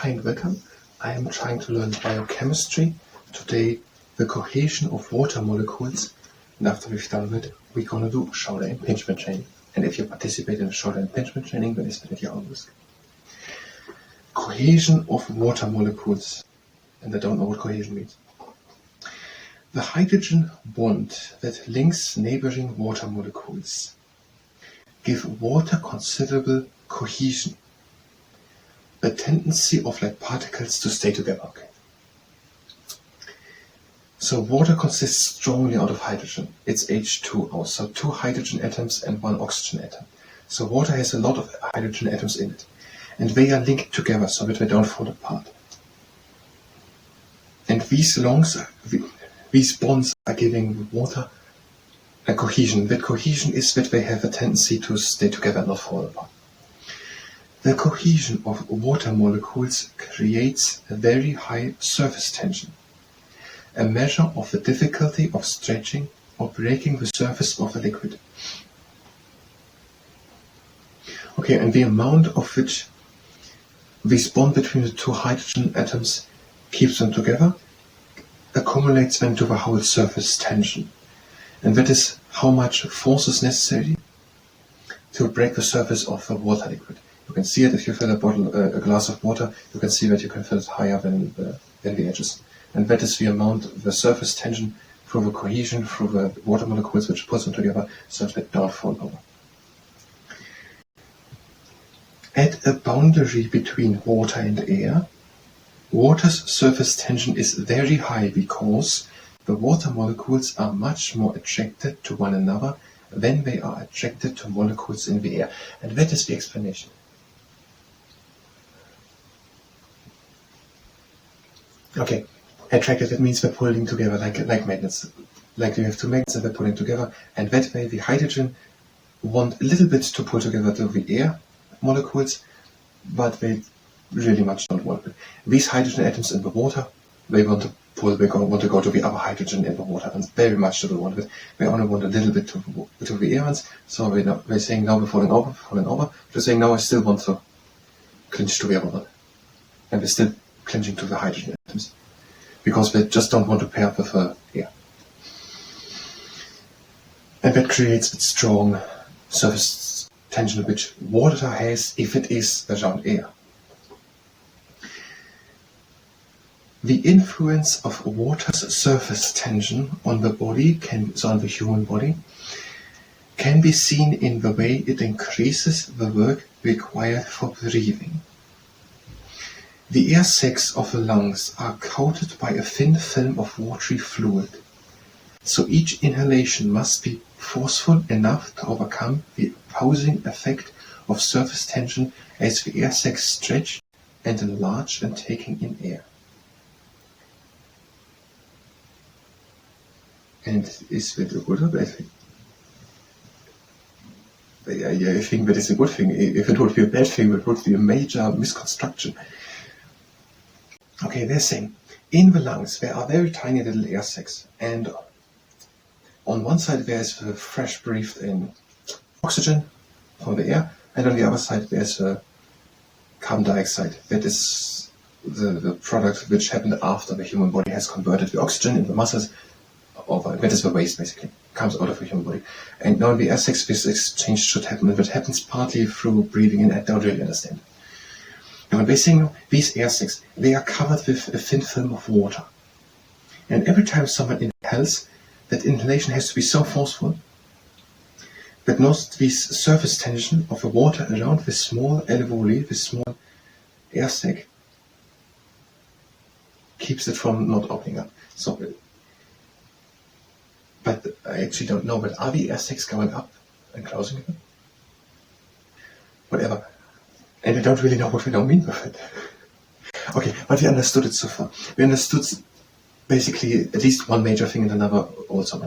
Hi and welcome. I am trying to learn biochemistry. Today, the cohesion of water molecules. And after we've done it, we're going to do shoulder impingement training. And if you participate in the shoulder impingement training, then it's at your own risk. Cohesion of water molecules. And I don't know what cohesion means. The hydrogen bond that links neighboring water molecules give water considerable cohesion. A tendency of like particles to stay together. Okay. So water consists strongly out of hydrogen. It's H2O, so 2 hydrogen atoms and 1 oxygen atom. So water has a lot of hydrogen atoms in it. And they are linked together so that they don't fall apart. And these bonds are giving water a cohesion. That cohesion is that they have a tendency to stay together and not fall apart. The cohesion of water molecules creates a very high surface tension, a measure of the difficulty of stretching or breaking the surface of a liquid. Okay, and the amount of which this bond between the 2 hydrogen atoms keeps them together accumulates them to the whole surface tension. And that is how much force is necessary to break the surface of the water liquid. You can see it if you fill a glass of water. You can see that you can fill it higher than the edges, and that is the amount, the surface tension through the cohesion through the water molecules, which pulls them together so that they don't fall over. At a boundary between water and air, water's surface tension is very high because the water molecules are much more attracted to one another than they are attracted to molecules in the air, and that is the explanation. Okay, attracted, that means they're pulling together like magnets. Like you have 2 magnets and they're pulling together, and that way the hydrogen want a little bit to pull together to the air molecules, but they really much don't want it. These hydrogen atoms in the water, they want to go to the other hydrogen in the water, and very much don't want it. They only want a little bit to the air ones, so they're saying now we're falling over. They're saying now I still want to clinch to the other one. And they're still clinging to the hydrogen atoms because they just don't want to pair up with the air. And that creates a strong surface tension which water has if it is around air. The influence of water's surface tension on the body, on the human body, can be seen in the way it increases the work required for breathing. The air sacs of the lungs are coated by a thin film of watery fluid, so each inhalation must be forceful enough to overcome the opposing effect of surface tension as the air sacs stretch and enlarge when taking in air. And is that a good or bad thing? I think that is a good thing. If it would be a bad thing, it would be a major misconstruction. Okay, they're saying in the lungs there are very tiny little air sacs, and on one side there's the fresh breathed in oxygen from the air, and on the other side there's carbon dioxide. That is the product which happened after the human body has converted the oxygen in the muscles. That is the waste basically, comes out of the human body. And now in the air sacs this exchange should happen, and that happens partly through breathing in. I don't really understand. And they're saying these air sacs, they are covered with a thin film of water. And every time someone inhales, that inhalation has to be so forceful that most this surface tension of the water around this small alveoli, this small air sac, keeps it from not opening up. So, but I actually don't know, but are the air sacs going up and closing again? Whatever. And I don't really know what we now mean with it. Okay, but we understood it so far. We understood basically at least one major thing and another also.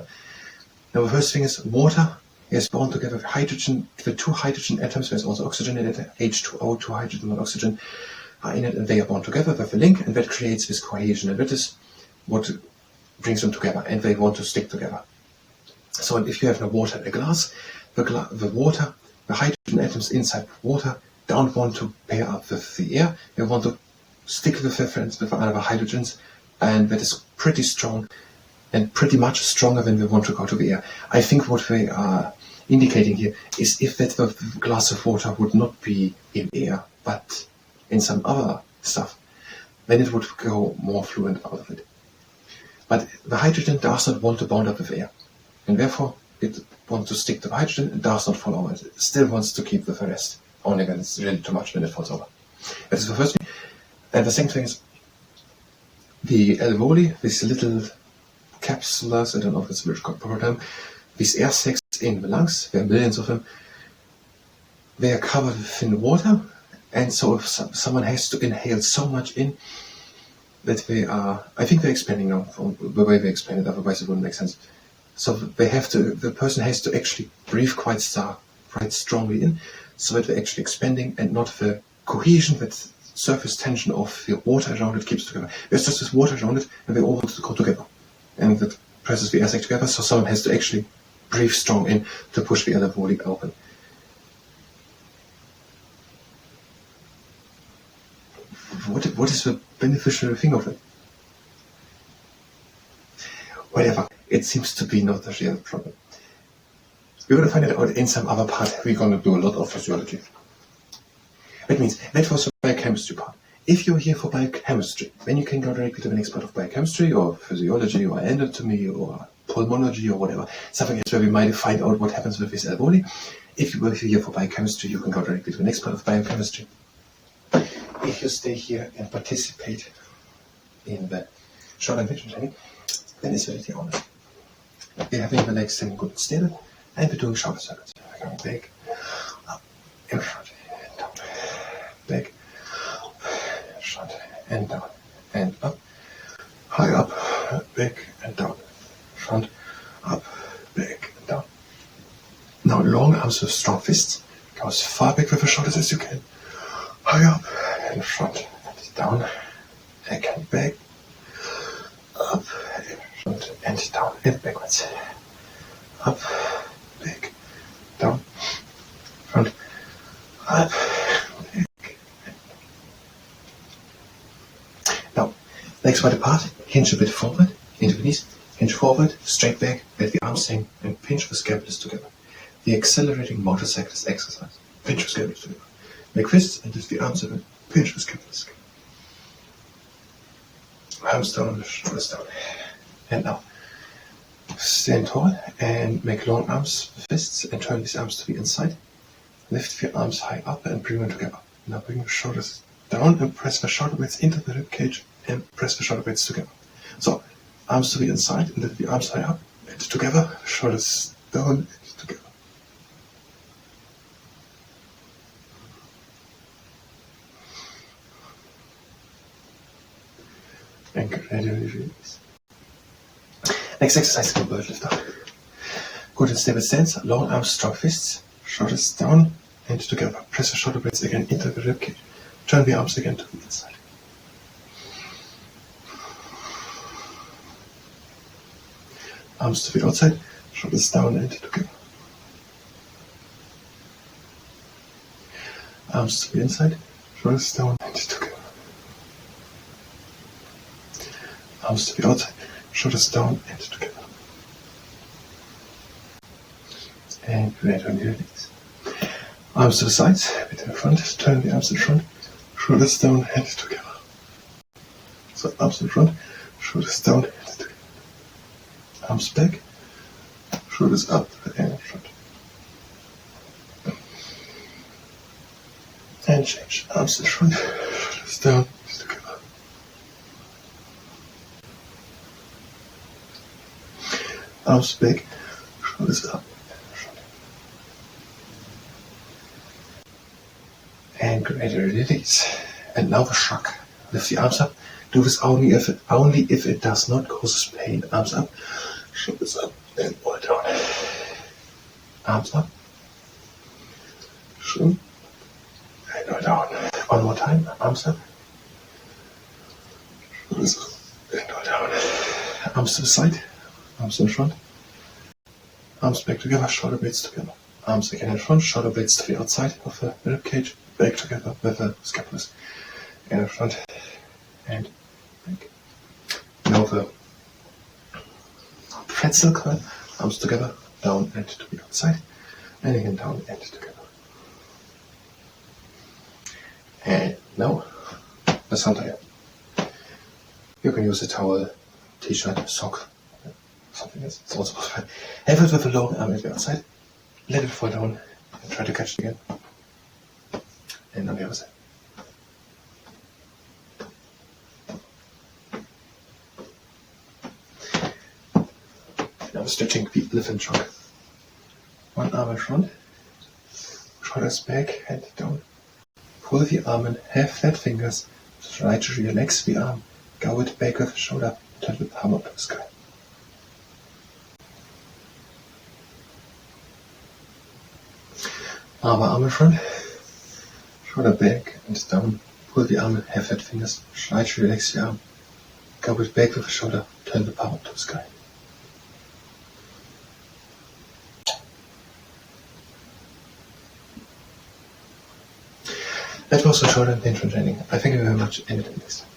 Now the first thing is water is bound together with hydrogen. The 2 hydrogen atoms, there's also oxygen in it, H2O, 2 hydrogen and oxygen are in it, and they are bound together with a link, and that creates this cohesion, and that is what brings them together, and they want to stick together. So if you have no water in a glass, the hydrogen atoms inside water don't want to pair up with the air. They want to stick with reference with other hydrogens, and that is pretty strong and pretty much stronger when we want to go to the air. I think what we are indicating here is if that glass of water would not be in air, but in some other stuff, then it would go more fluent out of it. But the hydrogen does not want to bond up with air, and therefore it wants to stick to the hydrogen and does not fall over. It still wants to keep with the rest, only when it's really too much when it falls over. That is the first thing. And the second thing is the alveoli, these little capsules, I don't know if it's a proper term, these air sacs in the lungs, there are millions of them, they are covered with thin water, and so if someone has to inhale so much in that they are, I think they're expanding now from the way they expand it, otherwise it wouldn't make sense. So the person has to actually breathe quite strongly in, so that they're actually expanding and not the cohesion, that surface tension of the water around it keeps together. There's just this water around it, and they all want to go together. And that presses the air sac together, so someone has to actually breathe strong in to push the alveoli open. What is the beneficial thing of it? Whatever, it seems to be not a real problem. We're going to find it out in some other part. We're going to do a lot of physiology. That means that was the biochemistry part. If you're here for biochemistry, then you can go directly to the next part of biochemistry, or physiology, or anatomy, or pulmonology, or whatever. Something else where we might find out what happens with this alveoli. If you're here for biochemistry, you can go directly to the next part of biochemistry. If you stay here and participate in the short and vision training, then it's really on it. We're having the legs standing good and stable, and we're doing shoulder circuits. We're going back, up, in front, and down, back, front, and down, and up, high up, back, and down, front, up, back, and down. Now long arms with strong fists. Go as far back with the shoulders as you can. High up, and front, and down, again back, up, and front, and down, and backwards. Up, back, down, front, up, back. Now, legs wide apart, hinge a bit forward, into the knees, hinge forward, straight back, let the arms hang, and pinch the scapulars together. The accelerating motorcyclist exercise. Pinch the scapulars together. Make fists and lift the arms up and pinch the scapulars. Arms down, shoulders down. And now, stand tall and make long arms with fists and turn these arms to the inside. Lift your arms high up and bring them together. Now bring your shoulders down and press the shoulder blades into the rib cage and press the shoulder blades together. So, arms to the inside and lift the arms high up and together, shoulders down and together. And gradually release. Next exercise is the bird lifter. Good and stable stance, long arms, strong fists, shoulders down and together. Press the shoulder blades again into the rib cage. Turn the arms again to the inside. Arms to the outside, shoulders down and together. Arms to the inside, shoulders down and together. Arms to the outside, shoulders down and together. And gradually release. Arms to the sides, a bit in the front, turn the arms in front, shoulders down and together. So arms in front, shoulders down and together. Arms back, shoulders up and in front. And change. Arms in front, shoulders down and together. Arms back, shoulders up and front. And gradually release. And now the shrug. Lift the arms up. Do this only if it does not cause pain. Arms up, shoulders up, and all down. Arms up, shoulder, and all down. One more time. Arms up, shoulders up, and all down. Arms to the side, arms in front, arms back together, shoulder blades together. Arms again in front, shoulder blades to the outside of the rib cage, back together with the scapulars. And in front, and back. Now the pretzel curl, arms together, down and to the outside, and again down and together. And now the suntan. You can use a towel, t-shirt, sock, something else. It's also possible. Have it with a long arm at the outside, let it fall down, and try to catch it again. And on the other side. Now stretching the elephant trunk. One arm in front, shoulders back, head down. Pull the arm in, have flat fingers, try to relax the arm, go it back with the shoulder, turn the palm up to the sky. Arm in front, shoulder back and down, pull the arm in, have flat fingers, try to relax the arm, go it back with the shoulder, turn the palm up to the sky. That was the shoulder and pain training. I thank you very much and until next time.